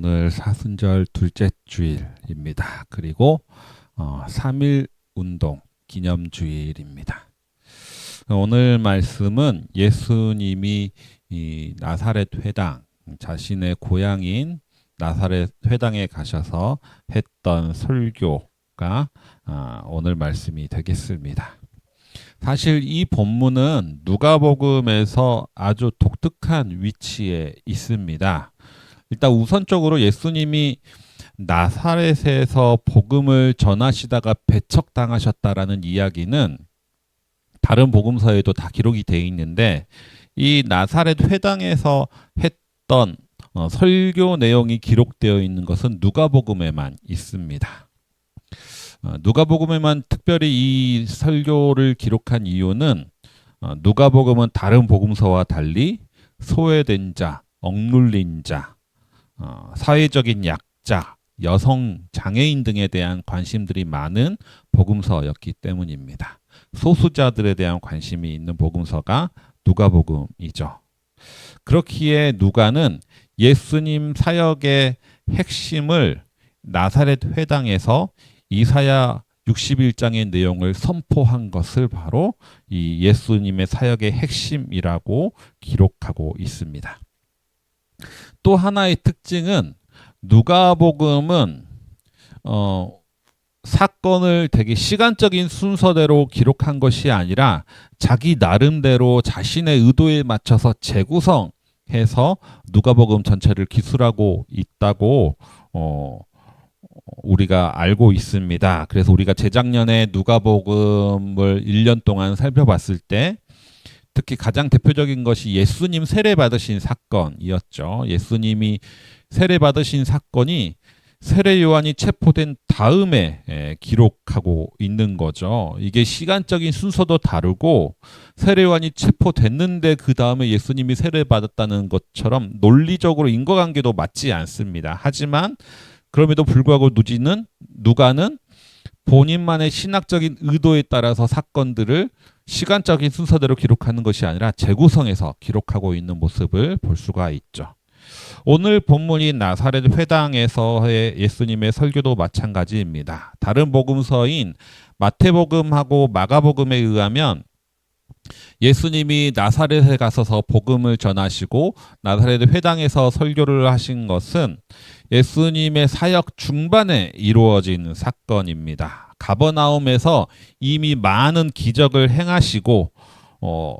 오늘 사순절 둘째 주일입니다. 그리고 3일 운동 기념주일입니다. 오늘 말씀은 예수님이 이 나사렛 회당, 자신의 고향인 나사렛 회당에 가셔서 했던 설교가 오늘 말씀이 되겠습니다. 사실 이 본문은 누가복음에서 아주 독특한 위치에 있습니다. 일단 우선적으로 예수님이 나사렛에서 복음을 전하시다가 배척당하셨다라는 이야기는 다른 복음서에도 다 기록이 되어 있는데, 이 나사렛 회당에서 했던 설교 내용이 기록되어 있는 것은 누가복음에만 있습니다. 누가복음에만 특별히 이 설교를 기록한 이유는 누가복음은 다른 복음서와 달리 소외된 자, 억눌린 자, 사회적인 약자, 여성, 장애인 등에 대한 관심들이 많은 복음서였기 때문입니다. 소수자들에 대한 관심이 있는 복음서가 누가복음이죠. 그렇기에 누가는 예수님 사역의 핵심을 나사렛 회당에서 이사야 61장의 내용을 선포한 것을 바로 이 예수님의 사역의 핵심이라고 기록하고 있습니다. 또 하나의 특징은 누가복음은 사건을 되게 시간적인 순서대로 기록한 것이 아니라 자기 나름대로 자신의 의도에 맞춰서 재구성해서 누가복음 전체를 기술하고 있다고 우리가 알고 있습니다. 그래서 우리가 재작년에 누가복음을 1년 동안 살펴봤을 때 특히 가장 대표적인 것이 예수님 세례 받으신 사건이었죠. 예수님이 세례 받으신 사건이 세례 요한이 체포된 다음에 기록하고 있는 거죠. 이게 시간적인 순서도 다르고 세례 요한이 체포됐는데 그 다음에 예수님이 세례 받았다는 것처럼 논리적으로 인과관계도 맞지 않습니다. 하지만 그럼에도 불구하고 누가는 본인만의 신학적인 의도에 따라서 사건들을 시간적인 순서대로 기록하는 것이 아니라 재구성해서 기록하고 있는 모습을 볼 수가 있죠. 오늘 본문인 나사렛 회당에서의 예수님의 설교도 마찬가지입니다. 다른 복음서인 마태복음하고 마가복음에 의하면 예수님이 나사렛에 가서서 복음을 전하시고 나사렛 회당에서 설교를 하신 것은 예수님의 사역 중반에 이루어진 사건입니다. 가버나움에서 이미 많은 기적을 행하시고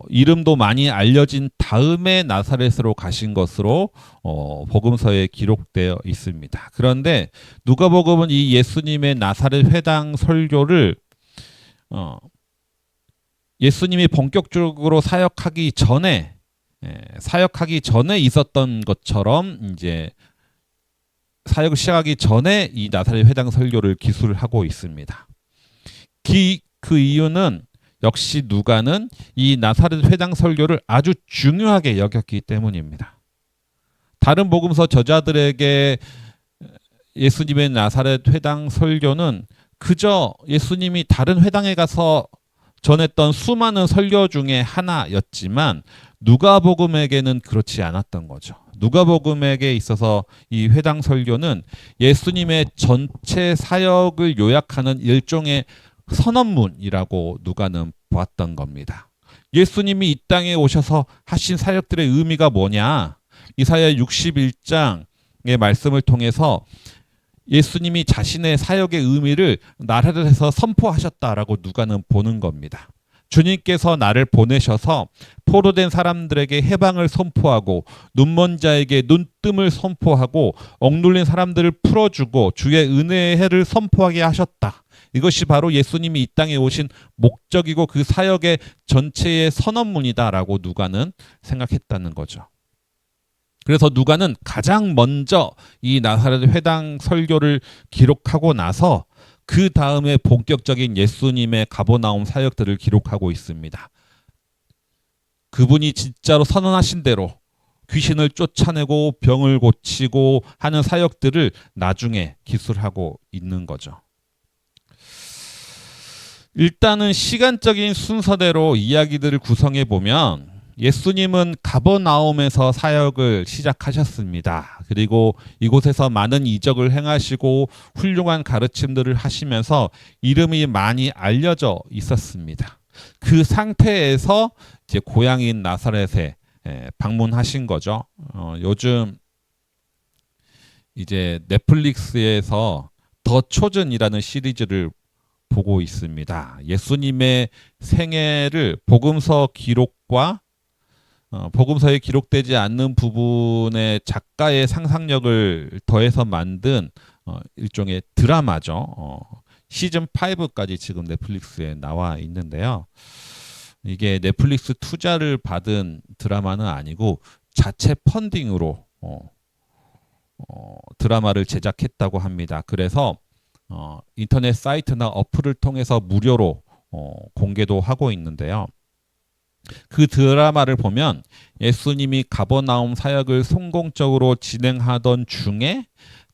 이름도 많이 알려진 다음에 나사렛으로 가신 것으로 복음서에 기록되어 있습니다. 그런데 누가복음은 이 예수님의 나사렛 회당 설교를 예수님이 본격적으로 사역하기 전에 있었던 것처럼 이제 사역을 시작하기 전에 이 나사렛 회당 설교를 기술하고 있습니다. 그 이유는 역시 누가는 이 나사렛 회당 설교를 아주 중요하게 여겼기 때문입니다. 다른 복음서 저자들에게 예수님의 나사렛 회당 설교는 그저 예수님이 다른 회당에 가서 전했던 수많은 설교 중에 하나였지만 누가복음에게는 그렇지 않았던 거죠. 누가복음에게 있어서 이 회당 설교는 예수님의 전체 사역을 요약하는 일종의 선언문이라고 누가는 보았던 겁니다. 예수님이 이 땅에 오셔서 하신 사역들의 의미가 뭐냐? 이사야 61장의 말씀을 통해서 예수님이 자신의 사역의 의미를 나사렛에서 선포하셨다라고 누가는 보는 겁니다. 주님께서 나를 보내셔서 포로된 사람들에게 해방을 선포하고 눈먼 자에게 눈뜸을 선포하고 억눌린 사람들을 풀어주고 주의 은혜의 해를 선포하게 하셨다. 이것이 바로 예수님이 이 땅에 오신 목적이고 그 사역의 전체의 선언문이다라고 누가는 생각했다는 거죠. 그래서 누가는 가장 먼저 이 나사렛 회당 설교를 기록하고 나서 그 다음에 본격적인 예수님의 가버나움 사역들을 기록하고 있습니다. 그분이 진짜로 선언하신 대로 귀신을 쫓아내고 병을 고치고 하는 사역들을 나중에 기술하고 있는 거죠. 일단은 시간적인 순서대로 이야기들을 구성해 보면 예수님은 가버나움에서 사역을 시작하셨습니다. 그리고 이곳에서 많은 이적을 행하시고 훌륭한 가르침들을 하시면서 이름이 많이 알려져 있었습니다. 그 상태에서 이제 고향인 나사렛에 방문하신 거죠. 요즘 이제 넷플릭스에서 더 초즌이라는 시리즈를 보고 있습니다. 예수님의 생애를 복음서 기록과 복음서에 기록되지 않는 부분의 작가의 상상력을 더해서 만든 일종의 드라마죠. 시즌 5까지 지금 넷플릭스에 나와 있는데요. 이게 넷플릭스 투자를 받은 드라마는 아니고 자체 펀딩으로 드라마를 제작했다고 합니다. 그래서 인터넷 사이트나 어플을 통해서 무료로 공개도 하고 있는데요. 그 드라마를 보면 예수님이 가버나움 사역을 성공적으로 진행하던 중에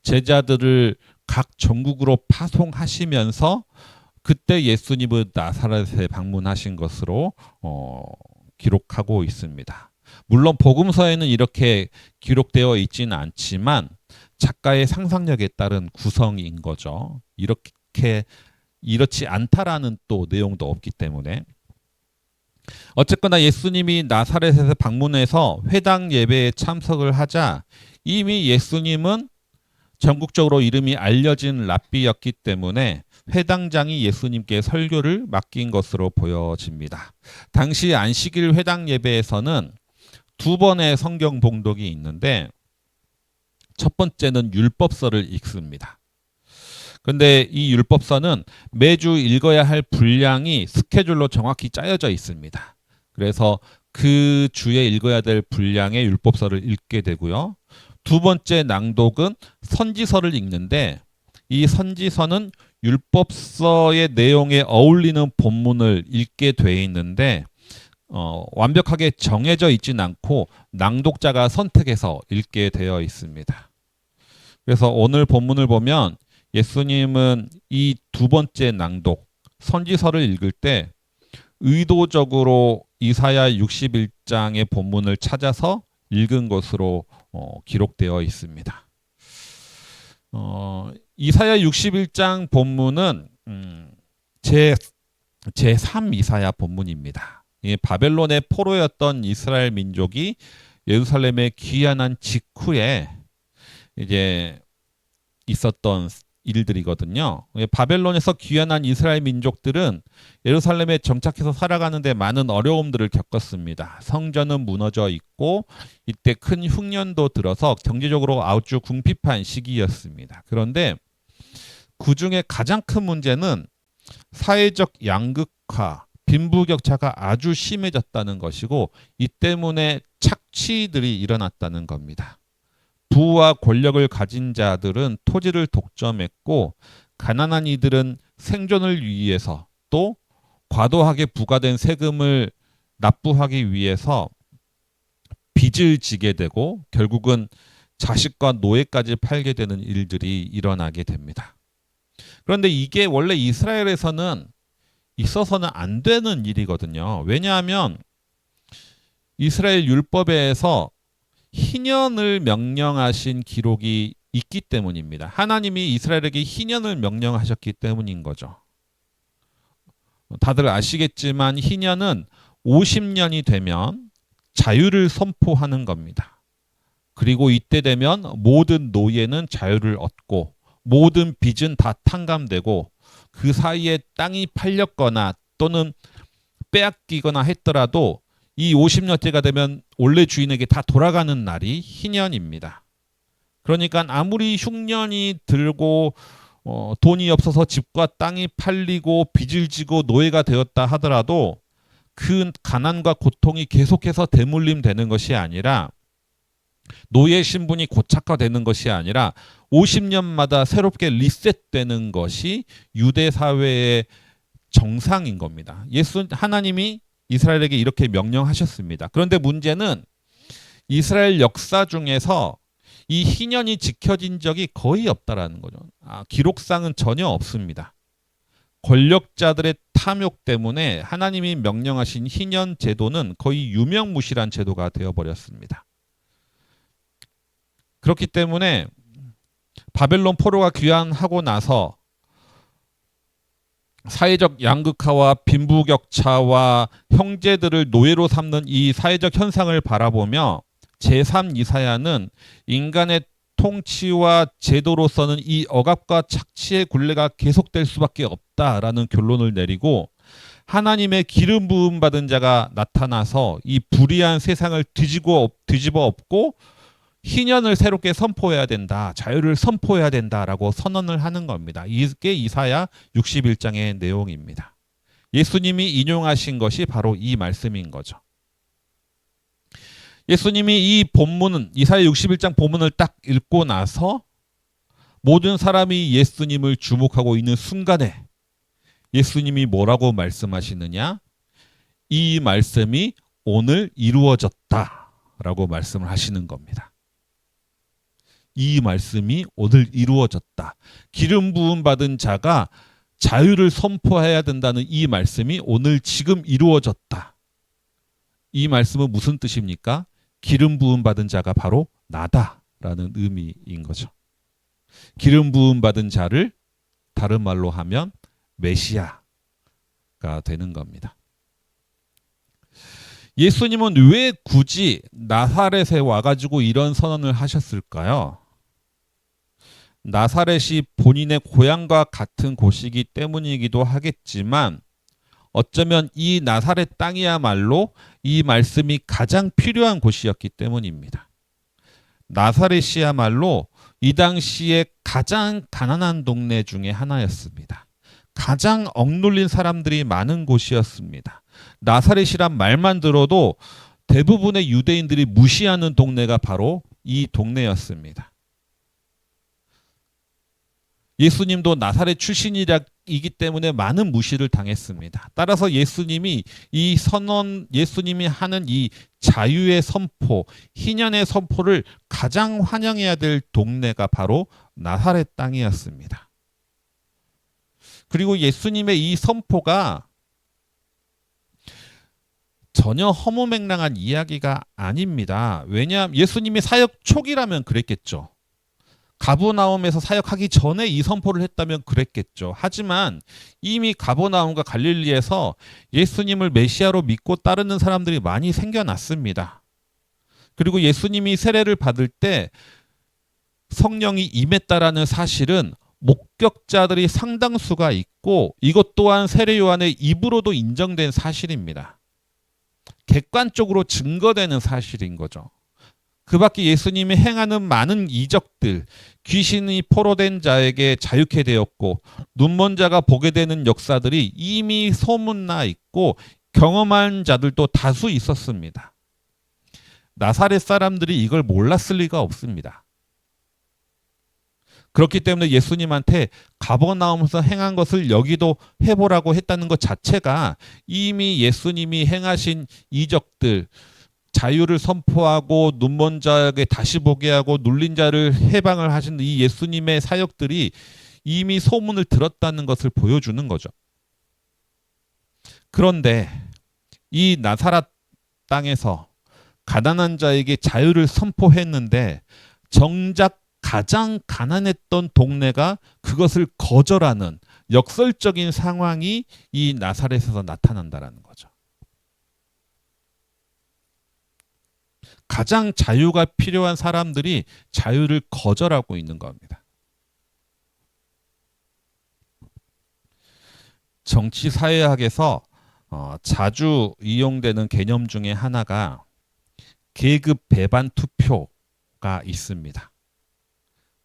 제자들을 각 전국으로 파송하시면서 그때 예수님은 나사렛에 방문하신 것으로 기록하고 있습니다. 물론 복음서에는 이렇게 기록되어 있지는 않지만 작가의 상상력에 따른 구성인 거죠. 이렇지 않다라는 또 내용도 없기 때문에. 어쨌거나 예수님이 나사렛에서 방문해서 회당 예배에 참석을 하자 이미 예수님은 전국적으로 이름이 알려진 랍비였기 때문에 회당장이 예수님께 설교를 맡긴 것으로 보여집니다. 당시 안식일 회당 예배에서는 두 번의 성경 봉독이 있는데 첫 번째는 율법서를 읽습니다. 그런데 이 율법서는 매주 읽어야 할 분량이 스케줄로 정확히 짜여져 있습니다. 그래서 그 주에 읽어야 될 분량의 율법서를 읽게 되고요. 두 번째 낭독은 선지서를 읽는데 이 선지서는 율법서의 내용에 어울리는 본문을 읽게 돼 있는데 완벽하게 정해져 있진 않고 낭독자가 선택해서 읽게 되어 있습니다. 그래서 오늘 본문을 보면 예수님은 이 두 번째 낭독, 선지서를 읽을 때 의도적으로 이사야 61장의 본문을 찾아서 읽은 것으로 기록되어 있습니다. 이사야 61장 본문은 제3 이사야 본문입니다. 바벨론의 포로였던 이스라엘 민족이 예루살렘에 귀환한 직후에 이제 있었던 일들이거든요. 바벨론에서 귀환한 이스라엘 민족들은 예루살렘에 정착해서 살아가는데 많은 어려움들을 겪었습니다. 성전은 무너져 있고 이때 큰 흉년도 들어서 경제적으로 아주 궁핍한 시기였습니다. 그런데 그 중에 가장 큰 문제는 사회적 양극화, 빈부격차가 아주 심해졌다는 것이고 이 때문에 착취들이 일어났다는 겁니다. 부와 권력을 가진 자들은 토지를 독점했고 가난한 이들은 생존을 위해서 또 과도하게 부과된 세금을 납부하기 위해서 빚을 지게 되고 결국은 자식과 노예까지 팔게 되는 일들이 일어나게 됩니다. 그런데 이게 원래 이스라엘에서는 있어서는 안 되는 일이거든요. 왜냐하면 이스라엘 율법에서 희년을 명령하신 기록이 있기 때문입니다. 하나님이 이스라엘에게 희년을 명령하셨기 때문인 거죠. 다들 아시겠지만 희년은 50년이 되면 자유를 선포하는 겁니다. 그리고 이때 되면 모든 노예는 자유를 얻고 모든 빚은 다 탕감되고 그 사이에 땅이 팔렸거나 또는 빼앗기거나 했더라도 이 50년째가 되면 원래 주인에게 다 돌아가는 날이 희년입니다. 그러니까 아무리 흉년이 들고 돈이 없어서 집과 땅이 팔리고 빚을 지고 노예가 되었다 하더라도 그 가난과 고통이 계속해서 대물림되는 것이 아니라 노예 신분이 고착화되는 것이 아니라 50년마다 새롭게 리셋되는 것이 유대 사회의 정상인 겁니다. 하나님이 이스라엘에게 이렇게 명령하셨습니다. 그런데 문제는 이스라엘 역사 중에서 이 희년이 지켜진 적이 거의 없다라는 거죠. 기록상은 전혀 없습니다. 권력자들의 탐욕 때문에 하나님이 명령하신 희년 제도는 거의 유명무실한 제도가 되어버렸습니다. 그렇기 때문에 바벨론 포로가 귀환하고 나서 사회적 양극화와 빈부격차와 형제들을 노예로 삼는 이 사회적 현상을 바라보며 제3 이사야는 인간의 통치와 제도로서는 이 억압과 착취의 굴레가 계속될 수밖에 없다라는 결론을 내리고 하나님의 기름 부음 받은 자가 나타나서 이 불의한 세상을 뒤집어 엎고 희년을 새롭게 선포해야 된다. 자유를 선포해야 된다라고 선언을 하는 겁니다. 이게 이사야 61장의 내용입니다. 예수님이 인용하신 것이 바로 이 말씀인 거죠. 예수님이 이 본문은 이사야 61장 본문을 딱 읽고 나서 모든 사람이 예수님을 주목하고 있는 순간에 예수님이 뭐라고 말씀하시느냐? 이 말씀이 오늘 이루어졌다라고 말씀을 하시는 겁니다. 이 말씀이 오늘 이루어졌다. 기름 부음 받은 자가 자유를 선포해야 된다는 이 말씀이 오늘 지금 이루어졌다. 이 말씀은 무슨 뜻입니까? 기름 부음 받은 자가 바로 나다라는 의미인 거죠. 기름 부음 받은 자를 다른 말로 하면 메시아가 되는 겁니다. 예수님은 왜 굳이 나사렛에 와가지고 이런 선언을 하셨을까요? 나사렛이 본인의 고향과 같은 곳이기 때문이기도 하겠지만 어쩌면 이 나사렛 땅이야말로 이 말씀이 가장 필요한 곳이었기 때문입니다. 나사렛이야말로 이 당시에 가장 가난한 동네 중에 하나였습니다. 가장 억눌린 사람들이 많은 곳이었습니다. 나사렛이란 말만 들어도 대부분의 유대인들이 무시하는 동네가 바로 이 동네였습니다. 예수님도 나사렛 출신이기 때문에 많은 무시를 당했습니다. 따라서 예수님이 예수님이 하는 이 자유의 선포, 희년의 선포를 가장 환영해야 될 동네가 바로 나사렛 땅이었습니다. 그리고 예수님의 이 선포가 전혀 허무맹랑한 이야기가 아닙니다. 왜냐하면 예수님이 사역 초기라면 그랬겠죠. 가버나움에서 사역하기 전에 이 선포를 했다면 그랬겠죠. 하지만 이미 가버나움과 갈릴리에서 예수님을 메시아로 믿고 따르는 사람들이 많이 생겨났습니다. 그리고 예수님이 세례를 받을 때 성령이 임했다라는 사실은 목격자들이 상당수가 있고 이것 또한 세례 요한의 입으로도 인정된 사실입니다. 객관적으로 증거되는 사실인 거죠. 그 밖에 예수님이 행하는 많은 이적들, 귀신이 포로된 자에게 자유케 되었고 눈먼 자가 보게 되는 역사들이 이미 소문나 있고 경험한 자들도 다수 있었습니다. 나사렛 사람들이 이걸 몰랐을 리가 없습니다. 그렇기 때문에 예수님한테 가버나움에서 행한 것을 여기도 해보라고 했다는 것 자체가 이미 예수님이 행하신 이적들, 자유를 선포하고 눈먼 자에게 다시 보게 하고 눌린 자를 해방을 하신 이 예수님의 사역들이 이미 소문을 들었다는 것을 보여주는 거죠. 그런데 이 나사렛 땅에서 가난한 자에게 자유를 선포했는데 정작 가장 가난했던 동네가 그것을 거절하는 역설적인 상황이 이 나사렛에서 나타난다는 거죠. 가장 자유가 필요한 사람들이 자유를 거절하고 있는 겁니다. 정치사회학에서 자주 이용되는 개념 중에 하나가 계급 배반 투표가 있습니다.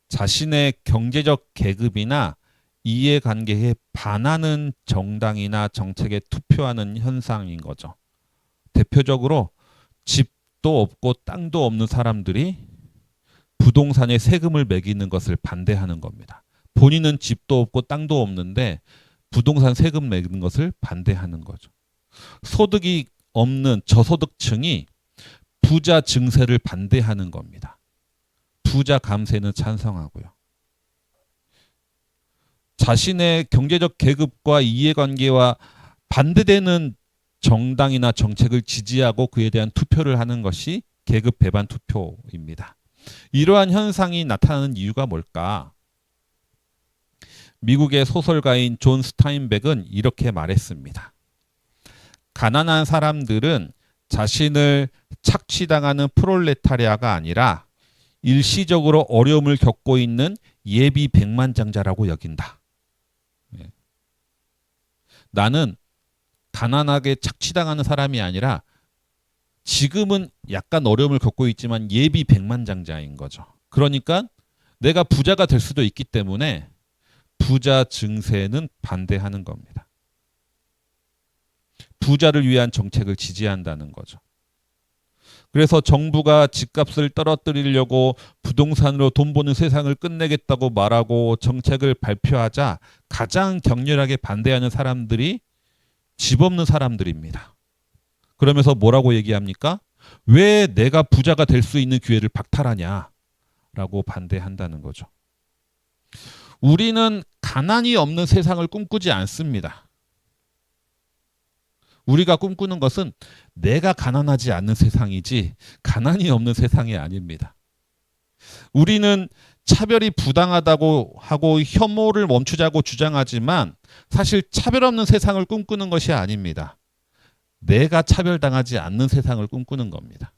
자신의 경제적 계급이나 이해관계에 반하는 정당이나 정책에 투표하는 현상인 거죠. 대표적으로 집도 없고 땅도 없는 사람들이 부동산에 세금을 매기는 것을 반대하는 겁니다. 본인은 집도 없고 땅도 없는데 부동산 세금 매기는 것을 반대하는 거죠. 소득이 없는 저소득층이 부자 증세를 반대하는 겁니다. 부자 감세는 찬성하고요. 자신의 경제적 계급과 이해관계와 반대되는 정당이나 정책을 지지하고 그에 대한 투표를 하는 것이 계급 배반 투표입니다. 이러한 현상이 나타나는 이유가 뭘까? 미국의 소설가인 존 스타인백은 이렇게 말했습니다. 가난한 사람들은 자신을 착취당하는 프롤레타리아가 아니라 일시적으로 어려움을 겪고 있는 예비 백만장자라고 여긴다. 나는 가난하게 착취당하는 사람이 아니라 지금은 약간 어려움을 겪고 있지만 예비 백만장자인 거죠. 그러니까 내가 부자가 될 수도 있기 때문에 부자 증세는 반대하는 겁니다. 부자를 위한 정책을 지지한다는 거죠. 그래서 정부가 집값을 떨어뜨리려고 부동산으로 돈 버는 세상을 끝내겠다고 말하고 정책을 발표하자 가장 격렬하게 반대하는 사람들이 집 없는 사람들입니다. 그러면서 뭐라고 얘기합니까? 왜 내가 부자가 될 수 있는 기회를 박탈하냐? 라고 반대한다는 거죠. 우리는 가난이 없는 세상을 꿈꾸지 않습니다. 우리가 꿈꾸는 것은 내가 가난하지 않는 세상이지 가난이 없는 세상이 아닙니다. 우리는 차별이 부당하다고 하고 혐오를 멈추자고 주장하지만 사실 차별 없는 세상을 꿈꾸는 것이 아닙니다. 내가 차별당하지 않는 세상을 꿈꾸는 겁니다.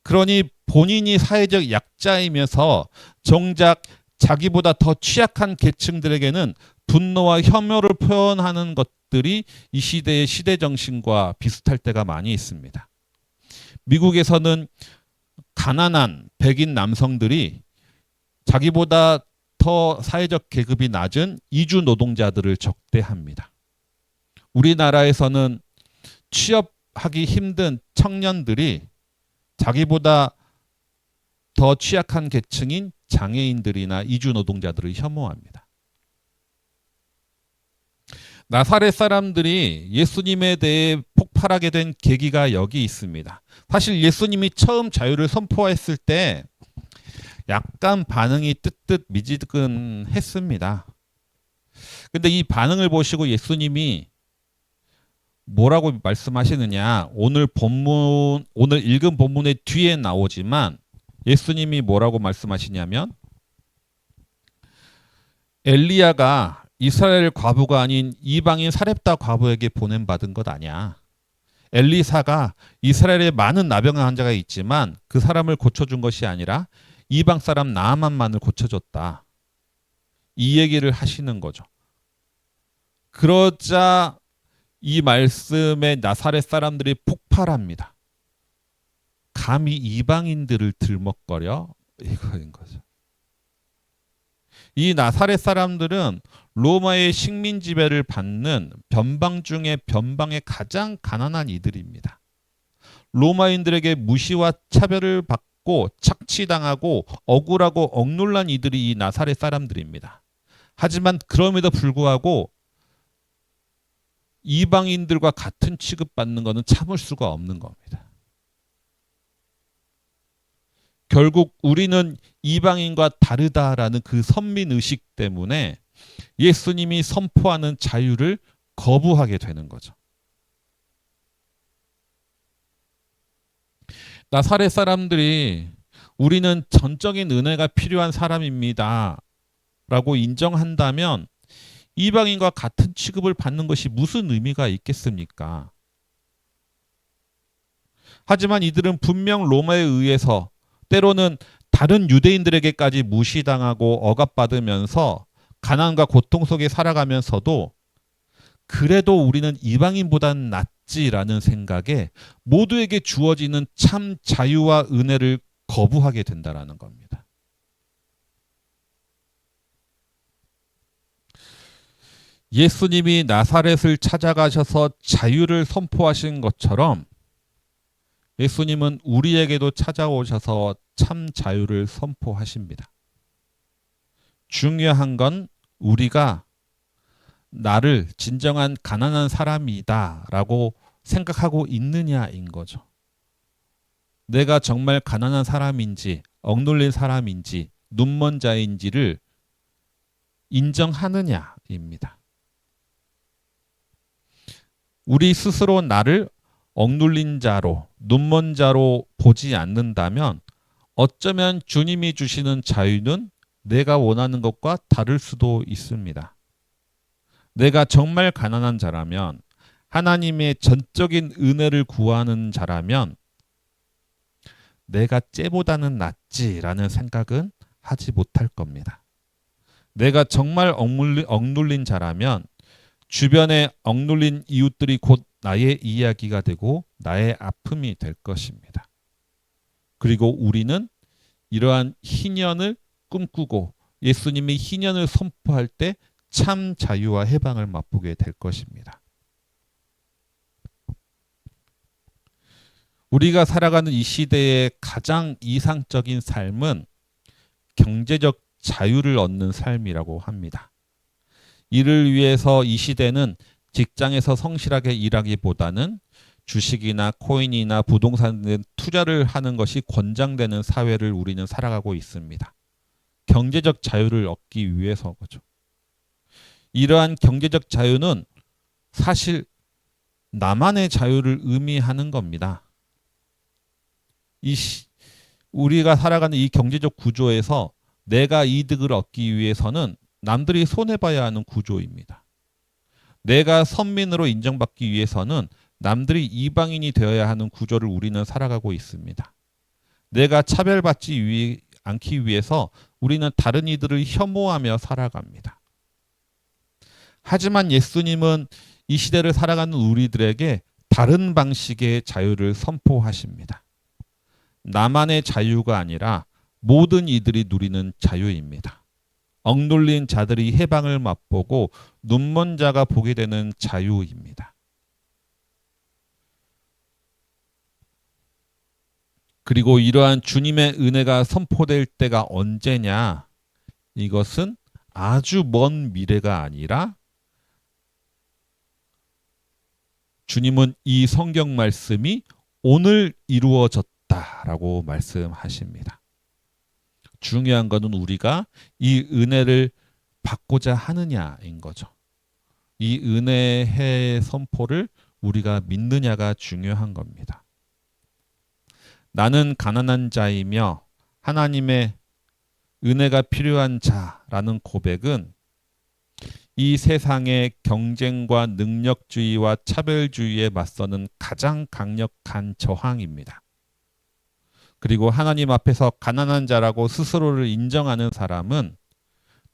그러니 본인이 사회적 약자이면서 정작 자기보다 더 취약한 계층들에게는 분노와 혐오를 표현하는 것들이 이 시대의 시대 정신과 비슷할 때가 많이 있습니다. 미국에서는 가난한 백인 남성들이 자기보다 더 사회적 계급이 낮은 이주 노동자들을 적대합니다. 우리나라에서는 취업하기 힘든 청년들이 자기보다 더 취약한 계층인 장애인들이나 이주 노동자들을 혐오합니다. 나사렛 사람들이 예수님에 대해 폭발하게 된 계기가 여기 있습니다. 사실 예수님이 처음 자유를 선포했을 때 약간 반응이 뜨뜻미지근했습니다. 근데 이 반응을 보시고 예수님이 뭐라고 말씀하시느냐? 오늘 읽은 본문의 뒤에 나오지만 예수님이 뭐라고 말씀하시냐면 엘리야가 이스라엘 과부가 아닌 이방인 사렙다 과부에게 보냄받은 것 아니야. 엘리사가 이스라엘에 많은 나병 환자가 있지만 그 사람을 고쳐준 것이 아니라 이방 사람 나아만만을 고쳐줬다. 이 얘기를 하시는 거죠. 그러자 이 말씀에 나사렛 사람들이 폭발합니다. 감히 이방인들을 들먹거려? 이거인 거죠. 이 나사렛 사람들은 로마의 식민 지배를 받는 변방 중에 변방의 가장 가난한 이들입니다. 로마인들에게 무시와 차별을 받고 착취당하고 억울하고 억눌란 이들이 이 나사렛 사람들입니다. 하지만 그럼에도 불구하고 이방인들과 같은 취급받는 것은 참을 수가 없는 겁니다. 결국 우리는 이방인과 다르다라는 그 선민의식 때문에 예수님이 선포하는 자유를 거부하게 되는 거죠. 나사렛 사람들이 우리는 전적인 은혜가 필요한 사람입니다 라고 인정한다면 이방인과 같은 취급을 받는 것이 무슨 의미가 있겠습니까? 하지만 이들은 분명 로마에 의해서 때로는 다른 유대인들에게까지 무시당하고 억압받으면서 가난과 고통 속에 살아가면서도 그래도 우리는 이방인보다는 낫지라는 생각에 모두에게 주어지는 참 자유와 은혜를 거부하게 된다는 겁니다. 예수님이 나사렛을 찾아가셔서 자유를 선포하신 것처럼 예수님은 우리에게도 찾아오셔서 참 자유를 선포하십니다. 중요한 건 우리가 나를 진정한 가난한 사람이다 라고 생각하고 있느냐인 거죠. 내가 정말 가난한 사람인지 억눌린 사람인지 눈먼 자인지를 인정하느냐입니다. 우리 스스로 나를 억눌린 자로, 눈먼 자로 보지 않는다면 어쩌면 주님이 주시는 자유는 내가 원하는 것과 다를 수도 있습니다. 내가 정말 가난한 자라면, 하나님의 전적인 은혜를 구하는 자라면 내가 쟤보다는 낫지라는 생각은 하지 못할 겁니다. 내가 정말 억눌린 자라면 주변에 억눌린 이웃들이 곧 나의 이야기가 되고 나의 아픔이 될 것입니다. 그리고 우리는 이러한 희년을 꿈꾸고 예수님이 희년을 선포할 때 참 자유와 해방을 맛보게 될 것입니다. 우리가 살아가는 이 시대의 가장 이상적인 삶은 경제적 자유를 얻는 삶이라고 합니다. 이를 위해서 이 시대는 직장에서 성실하게 일하기보다는 주식이나 코인이나 부동산 등 투자를 하는 것이 권장되는 사회를 우리는 살아가고 있습니다. 경제적 자유를 얻기 위해서 그죠. 이러한 경제적 자유는 사실 나만의 자유를 의미하는 겁니다. 우리가 살아가는 이 경제적 구조에서 내가 이득을 얻기 위해서는 남들이 손해봐야 하는 구조입니다. 내가 선민으로 인정받기 위해서는 남들이 이방인이 되어야 하는 구조를 우리는 살아가고 있습니다. 내가 차별받지 않기 위해서 우리는 다른 이들을 혐오하며 살아갑니다. 하지만 예수님은 이 시대를 살아가는 우리들에게 다른 방식의 자유를 선포하십니다. 나만의 자유가 아니라 모든 이들이 누리는 자유입니다. 억눌린 자들이 해방을 맛보고 눈먼 자가 보게 되는 자유입니다. 그리고 이러한 주님의 은혜가 선포될 때가 언제냐? 이것은 아주 먼 미래가 아니라 주님은 이 성경 말씀이 오늘 이루어졌다라고 말씀하십니다. 중요한 것은 우리가 이 은혜를 받고자 하느냐인 거죠. 이 은혜의 선포를 우리가 믿느냐가 중요한 겁니다. 나는 가난한 자이며 하나님의 은혜가 필요한 자라는 고백은 이 세상의 경쟁과 능력주의와 차별주의에 맞서는 가장 강력한 저항입니다. 그리고 하나님 앞에서 가난한 자라고 스스로를 인정하는 사람은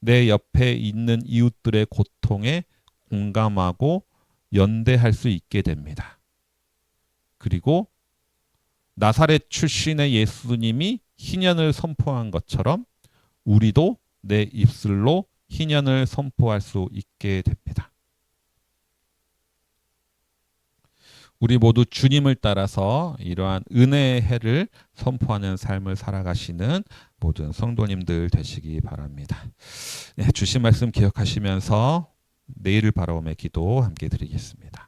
내 옆에 있는 이웃들의 고통에 공감하고 연대할 수 있게 됩니다. 그리고 나사렛 출신의 예수님이 희년을 선포한 것처럼 우리도 내 입술로 희년을 선포할 수 있게 됩니다. 우리 모두 주님을 따라서 이러한 은혜의 해를 선포하는 삶을 살아가시는 모든 성도님들 되시기 바랍니다. 네, 주신 말씀 기억하시면서 내일을 바라보며 기도 함께 드리겠습니다.